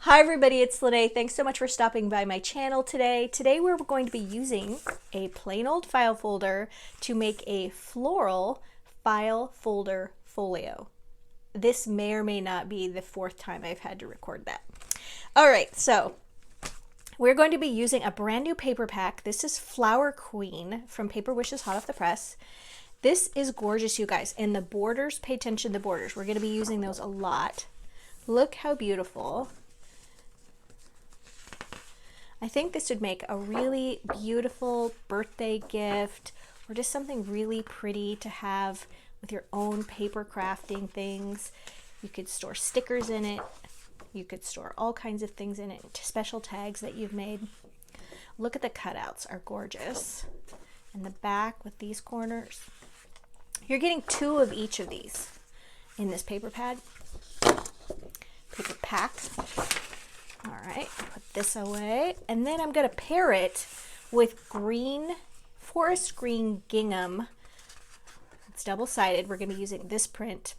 Hi everybody, it's Lene. Thanks so much for stopping by my channel today. Today we're going to be using a plain old file folder to make a floral file folder folio. This may or may not be the fourth time I've had to record that. All right, so we're going to be using a brand new paper pack. This is Flower Queen from Paper Wishes hot off the press. This is gorgeous, you guys. And the borders, pay attention to the borders. We're going to be using those a lot. Look how beautiful. I think this would make a really beautiful birthday gift or just something really pretty to have with your own paper crafting things. You could store stickers in it. You could store all kinds of things in it, special tags that you've made. Look at the cutouts, are gorgeous. And the back with these corners. You're getting 2 of each of these in this paper pack. All right, put this away. And then I'm going to pair it with green, forest green gingham. It's double-sided. We're going to be using this print.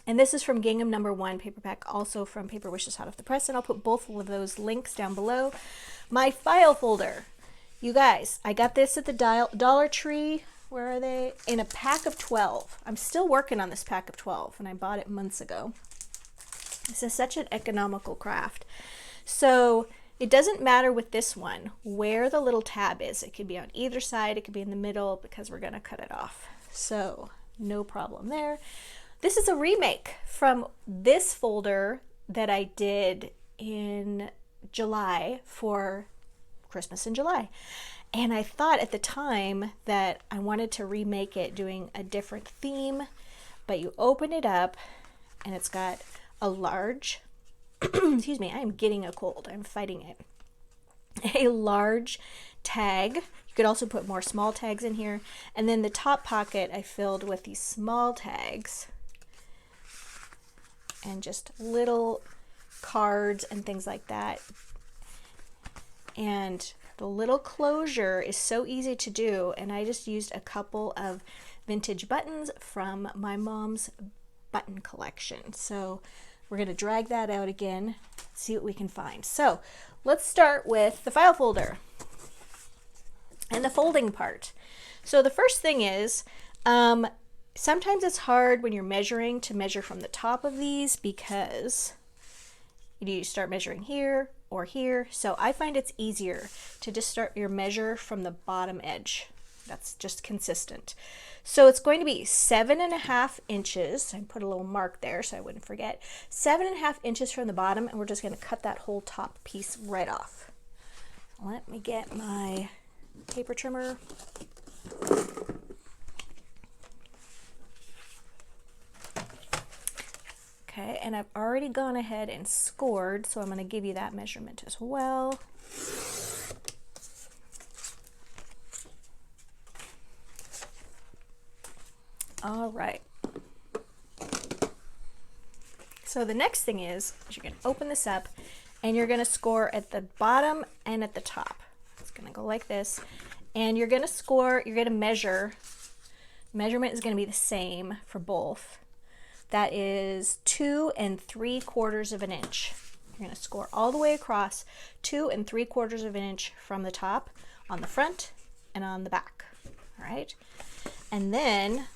And this is from Gingham #1 paper pack, also from Paper Wishes hot off the press. And I'll put both of those links down below. My file folder. You guys, I got this at the Dollar Tree. Where are they? In a pack of 12. I'm still working on this pack of 12, and I bought it months ago. This is such an economical craft. So it doesn't matter with this one where the little tab is. It could be on either side. It could be in the middle because we're going to cut it off. So no problem there. This is a remake from this folder that I did in July for Christmas in July. And I thought at the time that I wanted to remake it doing a different theme, but you open it up and it's got a large, excuse me, I am getting a cold. I'm fighting it. A large tag. You could also put more small tags in here. And then the top pocket I filled with these small tags and just little cards and things like that. And the little closure is so easy to do. And I just used a couple of vintage buttons from my mom's button collection. So we're going to drag that out again, see what we can find. So let's start with the file folder and the folding part. So the first thing is, sometimes it's hard when you're measuring to measure from the top of these because you start measuring here or here. So I find it's easier to just start your measure from the bottom edge. That's just consistent. So it's going to be 7.5 inches. I put a little mark there so I wouldn't forget. 7.5 inches from the bottom, and we're just going to cut that whole top piece right off. Let me get my paper trimmer. Okay, and I've already gone ahead and scored, so I'm going to give you that measurement as well. All right. So the next thing is you're going to open this up and you're going to score at the bottom and at the top. It's going to go like this. And you're going to score, you're going to measure. Measurement is going to be the same for both. That is 2 3/4 of an inch. You're going to score all the way across 2 3/4 of an inch from the top on the front and on the back. All right. And then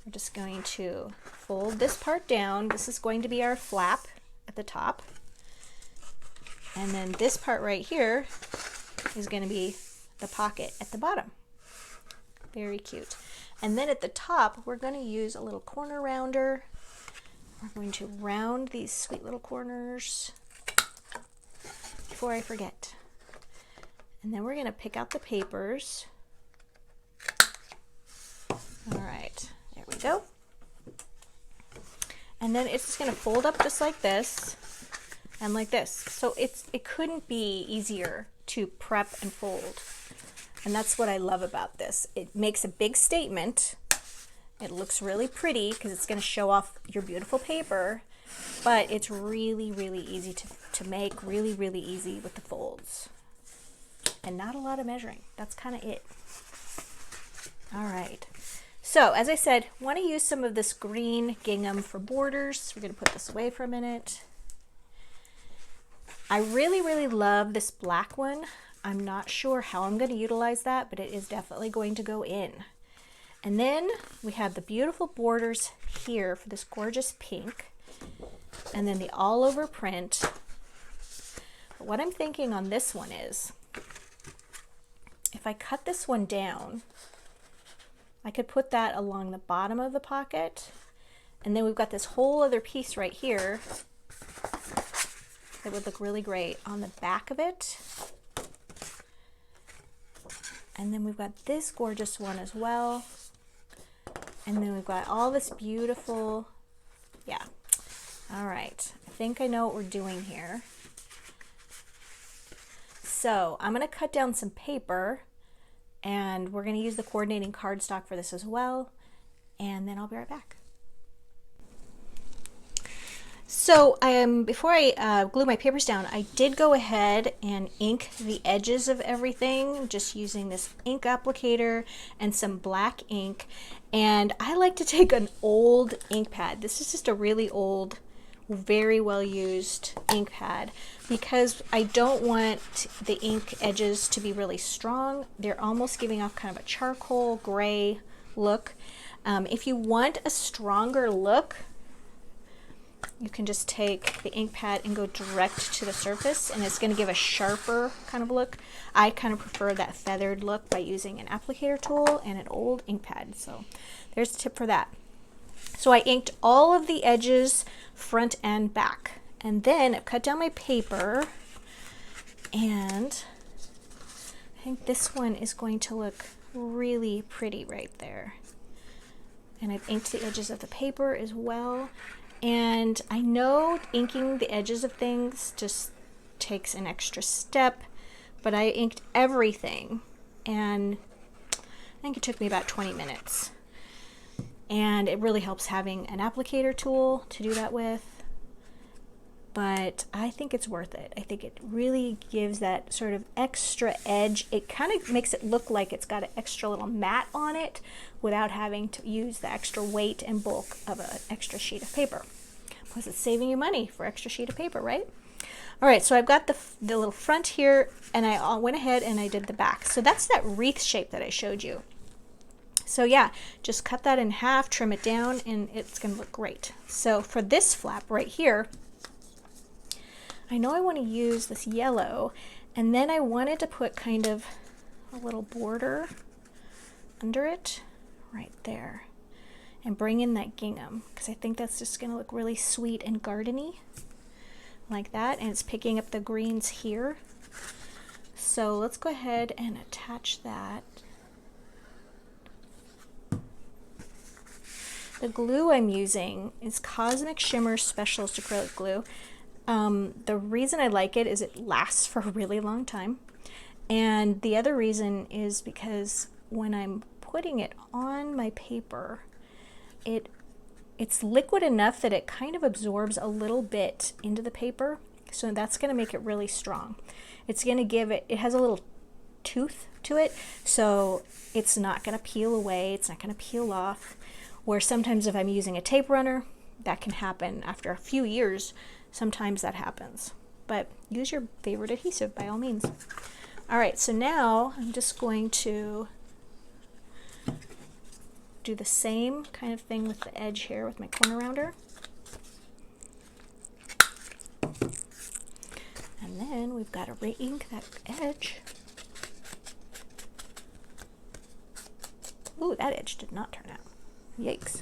we're just going to fold this part down. This is going to be our flap at the top. And then this part right here is going to be the pocket at the bottom. Very cute. And then at the top, we're going to use a little corner rounder. We're going to round these sweet little corners before I forget. And then we're going to pick out the papers. All right. There we go. And then it's just going to fold up just like this and like this. So it couldn't be easier to prep and fold. And that's what I love about this. It makes a big statement. It looks really pretty because it's going to show off your beautiful paper, but it's really, really easy to make, really, really easy with the folds. And not a lot of measuring. That's kind of it. All right. So as I said, want to use some of this green gingham for borders. We're going to put this away for a minute. I really, really love this black one. I'm not sure how I'm going to utilize that, but it is definitely going to go in. And then we have the beautiful borders here for this gorgeous pink, and then the all over print. But what I'm thinking on this one is, if I cut this one down, I could put that along the bottom of the pocket, and then we've got this whole other piece right here that would look really great on the back of it. And then we've got this gorgeous one as well. And then we've got all this beautiful, yeah. All right, I think I know what we're doing here. So I'm gonna cut down some paper, and we're gonna use the coordinating cardstock for this as well. And then I'll be right back. So before I glue my papers down, I did go ahead and ink the edges of everything just using this ink applicator and some black ink. And I like to take an old ink pad. This is just a really old, very well used ink pad, because I don't want the ink edges to be really strong. They're almost giving off kind of a charcoal gray look. If you want a stronger look, you can just take the ink pad and go direct to the surface, and it's going to give a sharper kind of look. I kind of prefer that feathered look by using an applicator tool and an old ink pad. So there's a tip for that. So I inked all of the edges, front and back, and then I've cut down my paper, and I think this one is going to look really pretty right there. And I've inked the edges of the paper as well. And I know inking the edges of things just takes an extra step, but I inked everything, and I think it took me about 20 minutes. And it really helps having an applicator tool to do that with, but I think it's worth it. I think it really gives that sort of extra edge. It kind of makes it look like it's got an extra little mat on it without having to use the extra weight and bulk of an extra sheet of paper. Plus it's saving you money for extra sheet of paper, right? All right, so I've got the little front here, and I went ahead and I did the back. So that's that wreath shape that I showed you. So yeah, just cut that in half, trim it down, and it's gonna look great. So for this flap right here, I know I want to use this yellow, and then I wanted to put kind of a little border under it right there and bring in that gingham, because I think that's just going to look really sweet and gardeny like that, and it's picking up the greens here. So let's go ahead and attach that. The glue I'm using is Cosmic Shimmer Specialist Acrylic Glue. The reason I like it is it lasts for a really long time, and the other reason is because when I'm putting it on my paper, it's liquid enough that it kind of absorbs a little bit into the paper, so that's going to make it really strong. It's going to give it, it has a little tooth to it, so it's not going to peel away, it's not going to peel off, where sometimes if I'm using a tape runner, that can happen after a few years. Sometimes that happens, but use your favorite adhesive by all means. All right, so now I'm just going to do the same kind of thing with the edge here with my corner rounder. And then we've got to re-ink that edge. Ooh, that edge did not turn out. Yikes.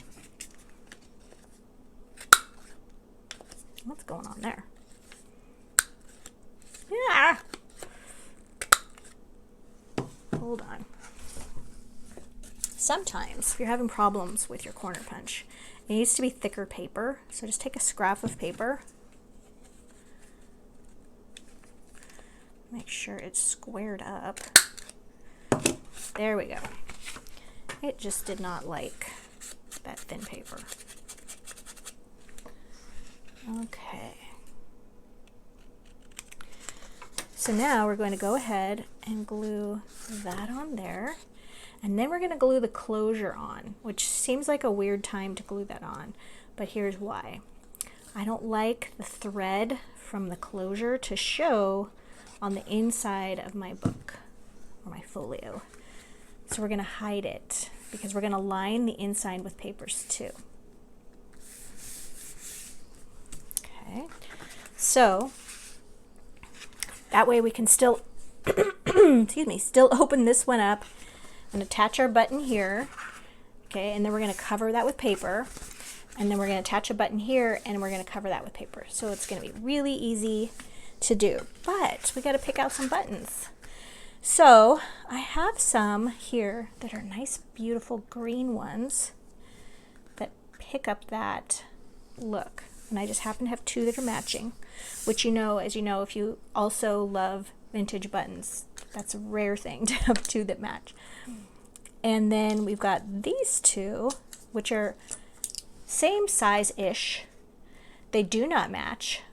What's going on there? Yeah. Hold on. Sometimes if you're having problems with your corner punch, it needs to be thicker paper. So just take a scrap of paper. Make sure it's squared up. There we go. It just did not like that thin paper. Okay. So now we're going to go ahead and glue that on there. And then we're going to glue the closure on, which seems like a weird time to glue that on, but here's why. I don't like the thread from the closure to show on the inside of my book or my folio. So we're going to hide it because we're going to line the inside with papers too. Okay, so that way we can still, excuse me, still open this one up and attach our button here. Okay, and then we're going to cover that with paper. And then we're going to attach a button here and we're going to cover that with paper. So it's going to be really easy to do. But we got to pick out some buttons. So I have some here that are nice, beautiful green ones that pick up that look. And I just happen to have two that are matching, which you know, as you know, if you also love vintage buttons, that's a rare thing to have two that match. And then we've got these two, which are same size-ish. They do not match,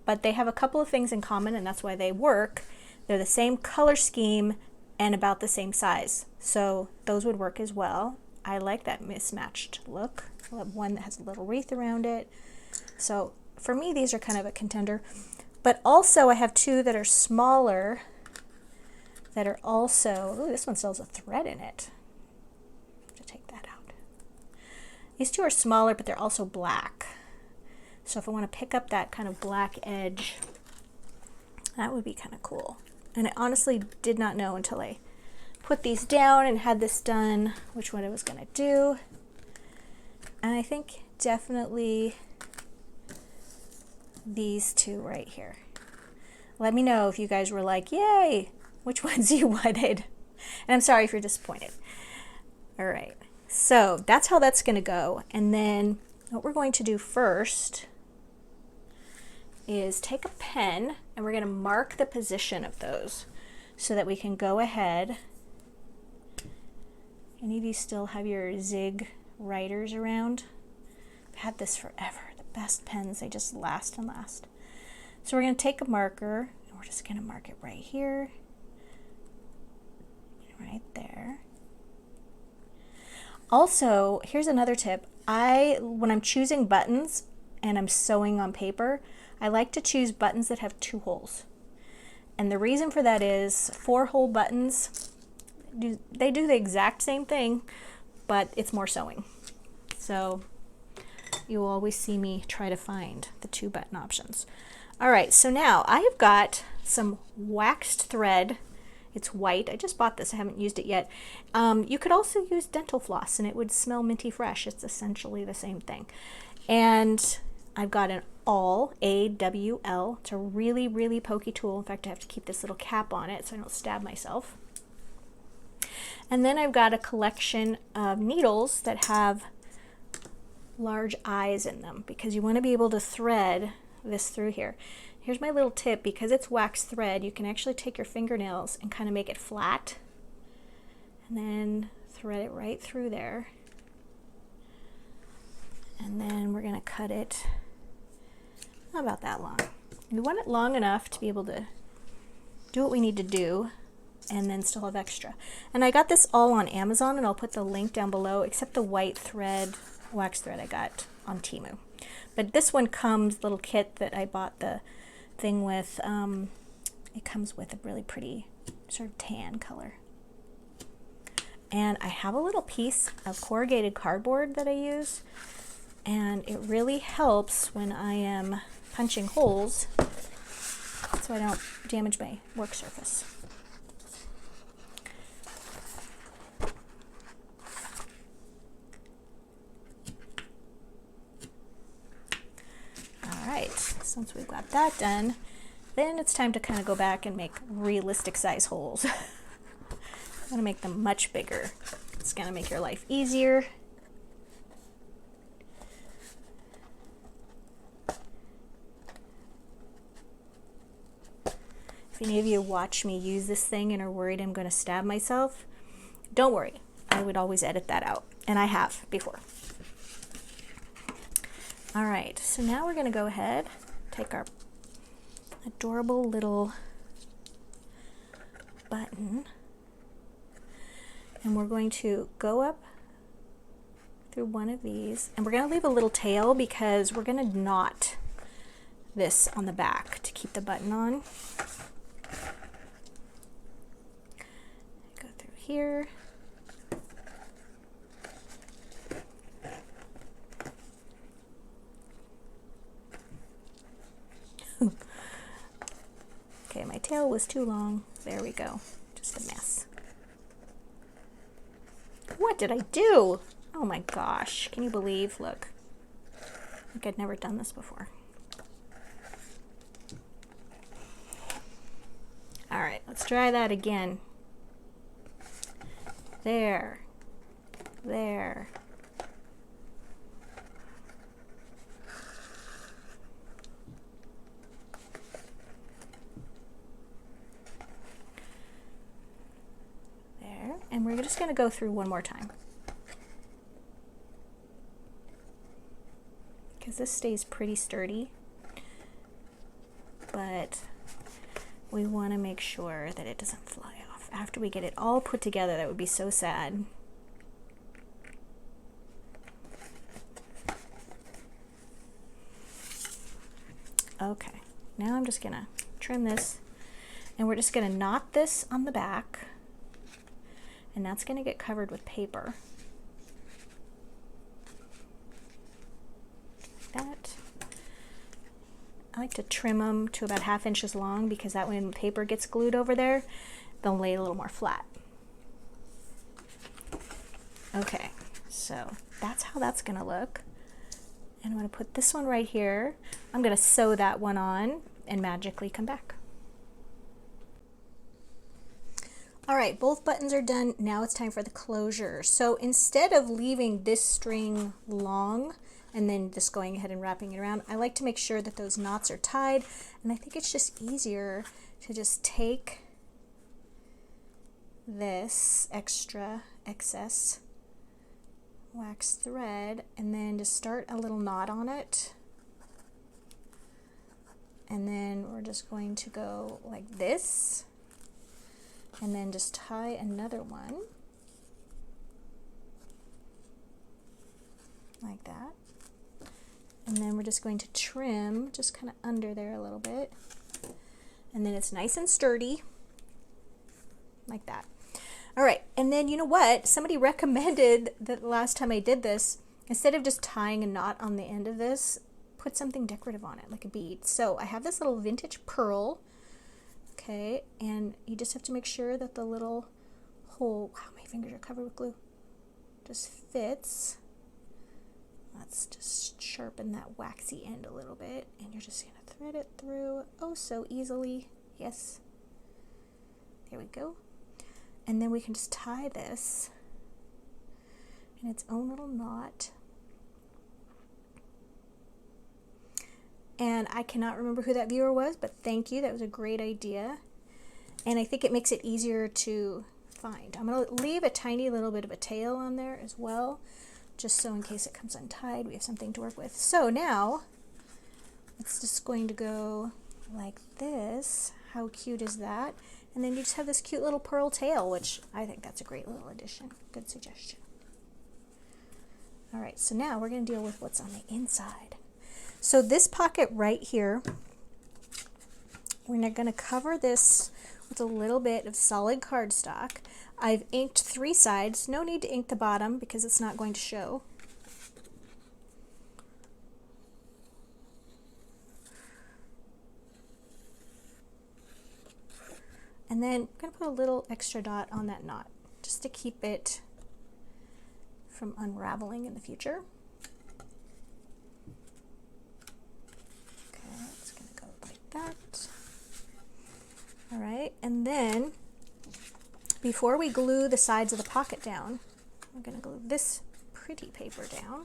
but they have a couple of things in common, and that's why they work. They're the same color scheme and about the same size, so those would work as well. I like that mismatched look. I love one that has a little wreath around it. So for me, these are kind of a contender. But also I have two that are smaller that are also, ooh, this one still has a thread in it. These two are smaller, but they're also black. So if I want to pick up that kind of black edge, that would be kind of cool. And I honestly did not know until I put these down and had this done which one I was going to do. And I think definitely these two right here. Let me know if you guys were like, yay, which ones you wanted. And I'm sorry if you're disappointed. All right. So that's how that's going to go. And then what we're going to do first is take a pen and we're going to mark the position of those so that we can go ahead. Any of you still have your Zig writers around? I've had this forever. The best pens, they just last and last. So we're going to take a marker and we're just going to mark it right here, right there. Also, here's another tip. When I'm choosing buttons and I'm sewing on paper, I like to choose buttons that have 2 holes. And the reason for that is 4-hole buttons, they do the exact same thing, but it's more sewing. So you will always see me try to find the 2 button options. All right, so now I have got some waxed thread. It's white. I just bought this. I haven't used it yet. You could also use dental floss and it would smell minty fresh. It's essentially the same thing. And I've got an awl, A-W-L. It's a really, really pokey tool. In fact, I have to keep this little cap on it so I don't stab myself. And then I've got a collection of needles that have large eyes in them because you want to be able to thread this through here. Here's my little tip. Because it's wax thread, you can actually take your fingernails and kind of make it flat and then thread it right through there. And then we're going to cut it about that long. We want it long enough to be able to do what we need to do and then still have extra. And I got this all on Amazon, and I'll put the link down below, except the white thread, wax thread I got on Temu. But this one comes, little kit that I bought the thing with, it comes with a really pretty sort of tan color. And I have a little piece of corrugated cardboard that I use, and it really helps when I am punching holes so I don't damage my work surface. Alright, since we've got that done, then it's time to kind of go back and make realistic size holes. I'm going to make them much bigger. It's going to make your life easier. If any of you watch me use this thing and are worried I'm going to stab myself, don't worry. I would always edit that out, and I have before. All right, so now we're going to go ahead, take our adorable little button, and we're going to go up through one of these, and we're going to leave a little tail because we're going to knot this on the back to keep the button on. Go through here. Okay, my tail was too long. There we go. Just a mess. What did I do? Oh my gosh. Can you believe? Look. Like I'd never done this before. All right, let's try that again. There. There. And we're just going to go through one more time, because this stays pretty sturdy, but we want to make sure that it doesn't fly off. After we get it all put together, that would be so sad. Okay, now I'm just going to trim this, and we're just going to knot this on the back. And that's going to get covered with paper. Like that. I like to trim them to about 1/2 inches long, because that way when the paper gets glued over there, they'll lay a little more flat. Okay, so that's how that's going to look. And I'm going to put this one right here. I'm going to sew that one on and magically come back. All right, both buttons are done. Now it's time for the closure. So instead of leaving this string long and then just going ahead and wrapping it around, I like to make sure that those knots are tied. And I think it's just easier to just take this excess wax thread and then just start a little knot on it. And then we're just going to go like this. And then just tie another one like that. And then we're just going to trim just kind of under there a little bit. And then it's nice and sturdy like that. All right, and then you know what? Somebody recommended that the last time I did this, instead of just tying a knot on the end of this, put something decorative on it, like a bead. So I have this little vintage pearl. Okay, and you just have to make sure that the little hole, wow, my fingers are covered with glue, just fits. Let's just sharpen that waxy end a little bit, and you're just going to thread it through, oh so easily. Yes, there we go. And then we can just tie this in its own little knot. And I cannot remember who that viewer was, but thank you. That was a great idea. And I think it makes it easier to find. I'm going to leave a tiny little bit of a tail on there as well, just so in case it comes untied, we have something to work with. So now, it's just going to go like this. How cute is that? And then you just have this cute little pearl tail, which I think that's a great little addition. Good suggestion. All right, so now we're going to deal with what's on the inside. So this pocket right here, we're going to cover this with a little bit of solid cardstock. I've inked 3 sides. No need to ink the bottom because it's not going to show. And then I'm going to put a little extra dot on that knot just to keep it from unraveling in the future. That. All right, and then before we glue the sides of the pocket down, I'm going to glue this pretty paper down.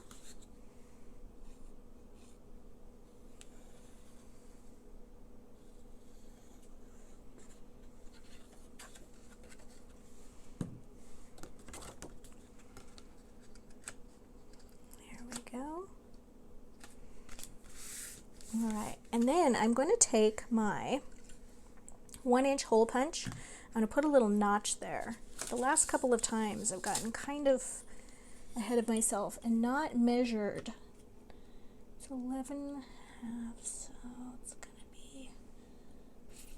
There we go. All right, and then I'm going to take my 1-inch hole punch. I'm going to put a little notch there. The last couple of times I've gotten kind of ahead of myself and not measured. It's 11 1/2, so it's gonna be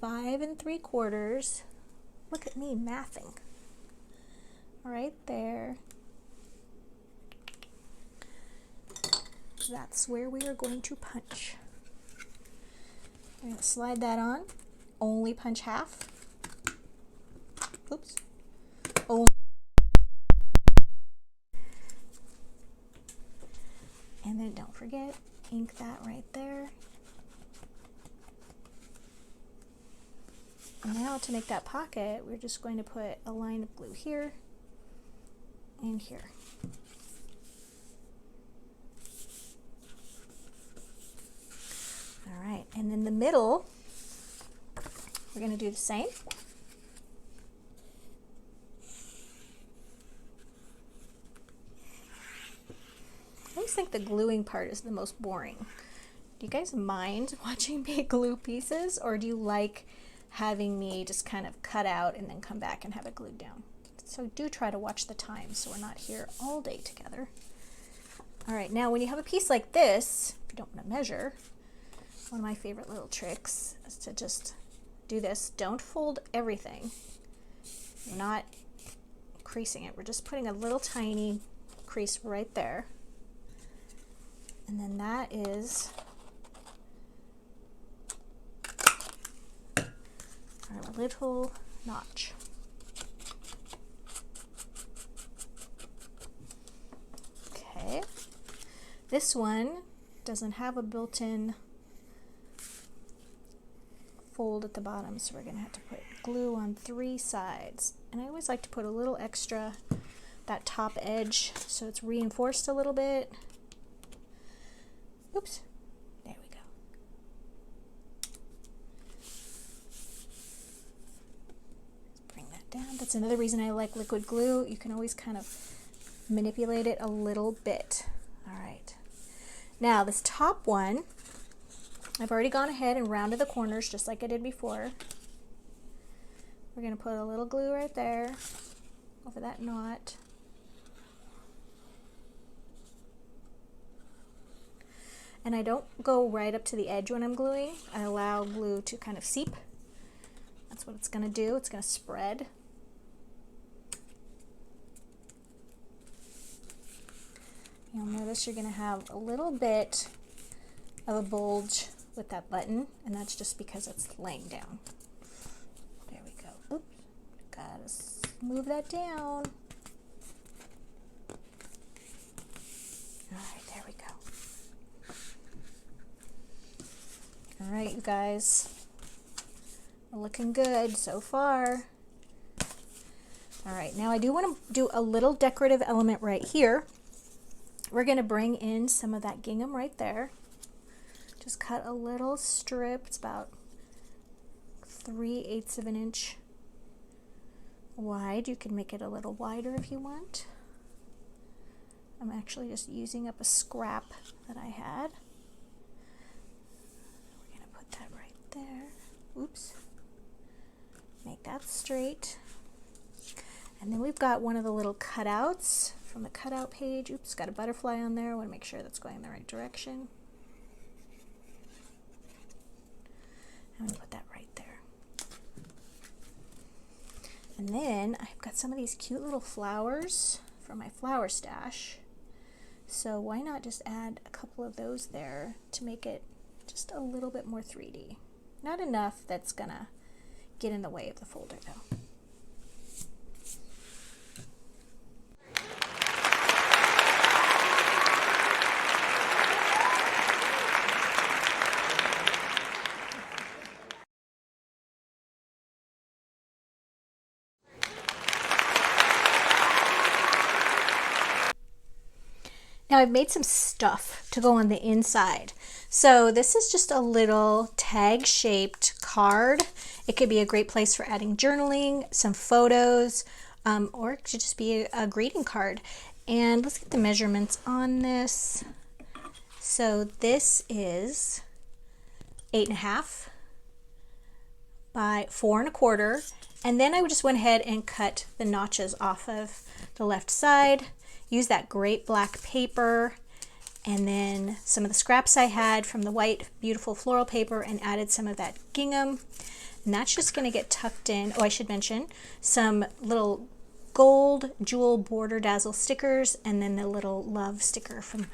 5 3/4. Look at me mathing. Right there. That's where we are going to punch. I'm going to slide that on. Only punch half. Oops. Only. And then don't forget, ink that right there. Now to make that pocket, we're just going to put a line of glue here and here. All right, and in the middle, we're going to do the same. I always think the gluing part is the most boring. Do you guys mind watching me glue pieces, or do you like having me just kind of cut out and then come back and have it glued down? So do try to watch the time so we're not here all day together. All right, now when you have a piece like this, if you don't want to measure, one of my favorite little tricks is to just do this. Don't fold everything. We're not creasing it. We're just putting a little tiny crease right there. And then that is our little notch. Okay. This one doesn't have a built-in fold at the bottom, so we're going to have to put glue on 3 sides. And I always like to put a little extra, that top edge, so it's reinforced a little bit. Oops, there we go. Let's bring that down. That's another reason I like liquid glue. You can always kind of manipulate it a little bit. All right. Now this top one, I've already gone ahead and rounded the corners just like I did before. We're going to put a little glue right there over that knot. And I don't go right up to the edge when I'm gluing. I allow glue to kind of seep. That's what it's going to do. It's going to spread. You'll notice you're going to have a little bit of a bulge with that button, and that's just because it's laying down. There we go. Oops, gotta move that down. All right, there we go. All right, you guys, we're looking good so far. All right, now I do want to do a little decorative element right here. We're going to bring in some of that gingham right there. Just cut a little strip. It's about 3/8 of an inch wide. You can make it a little wider if you want. I'm actually just using up a scrap that I had. We're going to put that right there. Oops. Make that straight. And then we've got one of the little cutouts from the cutout page. Oops, got a butterfly on there. I want to make sure that's going in the right direction. I'm going to put that right there. And then I've got some of these cute little flowers from my flower stash. So why not just add a couple of those there to make it just a little bit more 3D. Not enough that's going to get in the way of the folder though. Now I've made some stuff to go on the inside. So this is just a little tag shaped card. It could be a great place for adding journaling, some photos, or it could just be a greeting card. And let's get the measurements on this. So this is 8.5 by 4 1/4. And then I just went ahead and cut the notches off of the left side. Use that great black paper and then some of the scraps I had from the white beautiful floral paper and added some of that gingham. And that's just going to get tucked in. Oh, I should mention some little gold jewel border dazzle stickers, and then the little love sticker from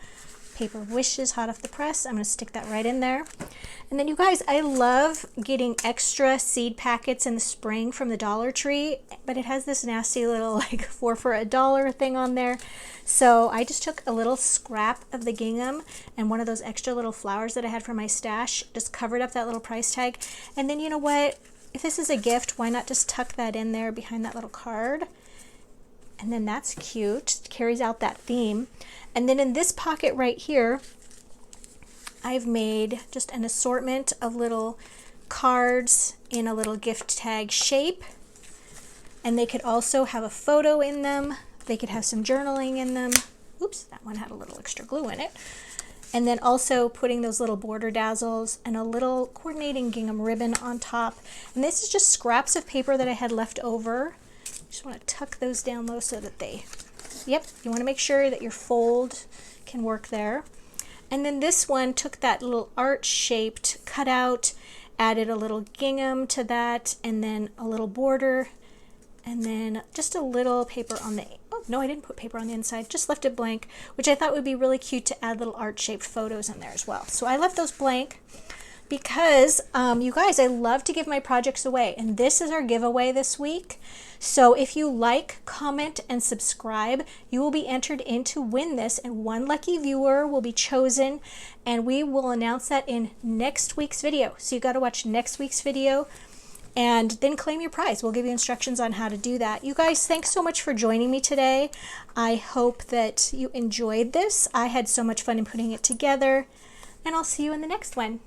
Paper Wishes hot off the press. I'm going to stick that right in there. And then you guys, I love getting extra seed packets in the spring from the Dollar Tree, but it has this nasty little like 4 for $1 thing on there. So I just took a little scrap of the gingham and one of those extra little flowers that I had for my stash, just covered up that little price tag. And then you know what? If this is a gift, why not just tuck that in there behind that little card? And then that's cute. It carries out that theme. And then in this pocket right here, I've made just an assortment of little cards in a little gift tag shape. And they could also have a photo in them. They could have some journaling in them. Oops, that one had a little extra glue in it. And then also putting those little border dazzles and a little coordinating gingham ribbon on top. And this is just scraps of paper that I had left over. Just want to tuck those down low so that they, yep, you want to make sure that your fold can work there. And then this one took that little art-shaped cutout, added a little gingham to that, and then a little border, and then just a little paper on the, oh, no, I didn't put paper on the inside, just left it blank, which I thought would be really cute to add little art-shaped photos in there as well. So I left those blank because, you guys, I love to give my projects away, and this is our giveaway this week. So if you like, comment, and subscribe, you will be entered in to win this, and one lucky viewer will be chosen, and we will announce that in next week's video. So you got to watch next week's video and then claim your prize. We'll give you instructions on how to do that. You guys, thanks so much for joining me today. I hope that you enjoyed this. I had so much fun in putting it together, and I'll see you in the next one.